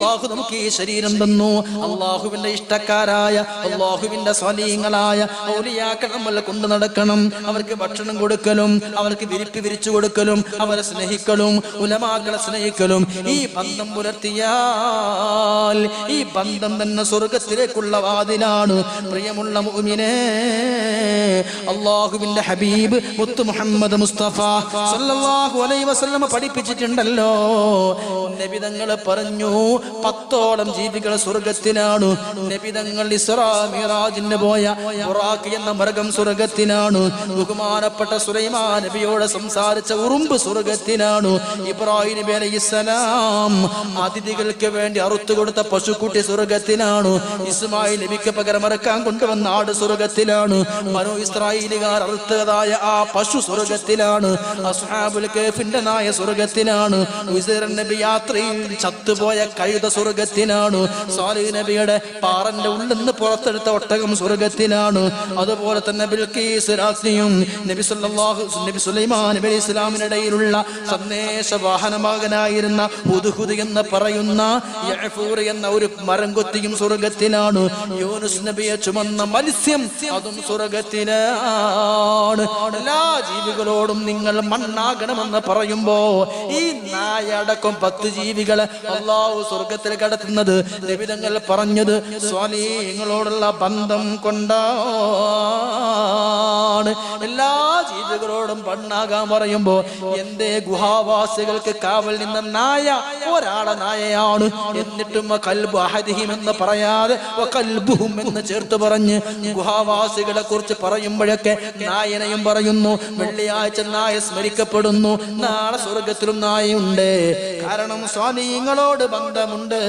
അല്ലാഹു നമുക്ക് ഈ ശരീരം തന്നു. അള്ളാഹുവിന്റെ ഇഷ്ടക്കാരായ അള്ളാഹുവിന്റെ സ്വലീങ്ങളായ ഔലിയാക്കൾ നമ്മൾ കൊണ്ടു നടക്കണം. അവർക്ക് ഭക്ഷണം കൊടുക്കലും അവർക്ക് വിരിച്ചു കൊടുക്കലും അവരെ സ്നേഹിക്കലും ഉലമാക്കളെ സ്നേഹിക്കലും ഈ ബന്ധം പുലർത്തിയാൽ ഈ ബന്ധം തന്നെ സ്വർഗത്തിലേക്കുള്ള വാതിലാണ്. പ്രിയമുള്ള മുഅ്മിനേ, അള്ളാഹുവിന്റെ ഹബീബ് മുത്ത് മുഹമ്മദ് മുസ്തഫ സല്ലല്ലാഹു അലൈഹി വസല്ലം പഠിപ്പിച്ചിട്ടുണ്ടല്ലോ. നബി തങ്ങൾ പറഞ്ഞു 10ഓളം ജീവികൾ സ്വർഗത്തിലാണ്. നബി തങ്ങൾ ഇസ്റാ മിറാജിന് പോയ ബുറാഖ് എന്ന മൃഗം സ്വർഗത്തിലാണ്. ബഹുമാനപ്പെട്ട സുലൈമാൻ നബിയോട് സംസാരിച്ച ഉറുമ്പ് സ്വർഗത്തിലാണ്. ഇബ്രാഹിം നബി അലൈഹിസ്സലാം അതിഥികൾക്ക് വേണ്ടി അറുത്തു കൊടുത്ത പശുക്കുട്ടി സ്വർഗത്തിലാണ്. ഇസ്മായിൽ നബിക്ക് പകരം അറുക്കാൻ കൊണ്ടുവന്ന ആട് സ്വർഗത്തിലാണ്. ബനൂ ഇസ്രായേലുകാർ അറുത്തതായ ആ പശു സ്വർഗത്തിലാണ്. അസ്ഹാബുൽ കഹ്ഫിന്റെ നായ സ്വർഗത്തിലാണ്. ഉസൈർ നബി യാത്രയിൽ ചത്തുപോയ കഴുത സ്വർഗത്തിലാണ്. സാലിഹ് നബിയുടെ പാറന്റെ ഉള്ളിൽ നിന്ന് പുറത്തെടുത്ത ഒട്ടകം സ്വർഗത്തിലാണ്. അതുപോലെ തന്നെ ബിൽഖീസ് രാജ്ഞിയും നബി സുലൈമാൻ നബി അലൈഹി ഇസ്ലാമിനിടയിലുള്ള സന്ദേശ വാഹനമകനായിരുന്ന ഹുദ്ഹുദ് എന്ന് പറയുന്ന യഅഫൂർ എന്ന ഒരു മരം കൊത്തിയും സ്വർഗത്തിലാണ്. യൂനുസ് നബിയെ ചുമന്ന മത്സ്യം അതും സ്വർഗത്തിലാണ്. എല്ലാ ജീവികളോടും നിങ്ങൾ മണ്ണാകണമെന്ന് പറയുമ്പോ ഈ നായടക്കം 10 ജീവികളെ അല്ലാഹു സ്വർഗത്തിൽ കടത്തുന്നത് നബി തങ്ങൾ പറഞ്ഞത് സ്വാലിഹീങ്ങളോടുള്ള ബന്ധം കൊണ്ടാണ്. എല്ലാ ജീവികളോടും മണ്ണാകാൻ പറയുമ്പോ എന്തേ ഗുഹാവാസികൾക്ക് കാവൽ നിന്ന നായ ഒരാളെ നായയാണ്. എന്നിട്ടും കൽബു അഹദിഹിം എന്ന് പറയാതെ കൽബുഹും എന്ന് ചേർത്ത് പറഞ്ഞ് ഗുഹാവാസികളെ കുറിച്ച് പറയുമ്പോഴൊക്കെ നായനെയും പറയുന്നു. വെള്ളിയാഴ്ച നായ സ്മരിക്കപ്പെടുന്നു. നാളെ സ്വർഗത്തിലും നായയുണ്ട്. കാരണം സ്വാലിഹീങ്ങളോട് ബന്ധമുണ്ട്.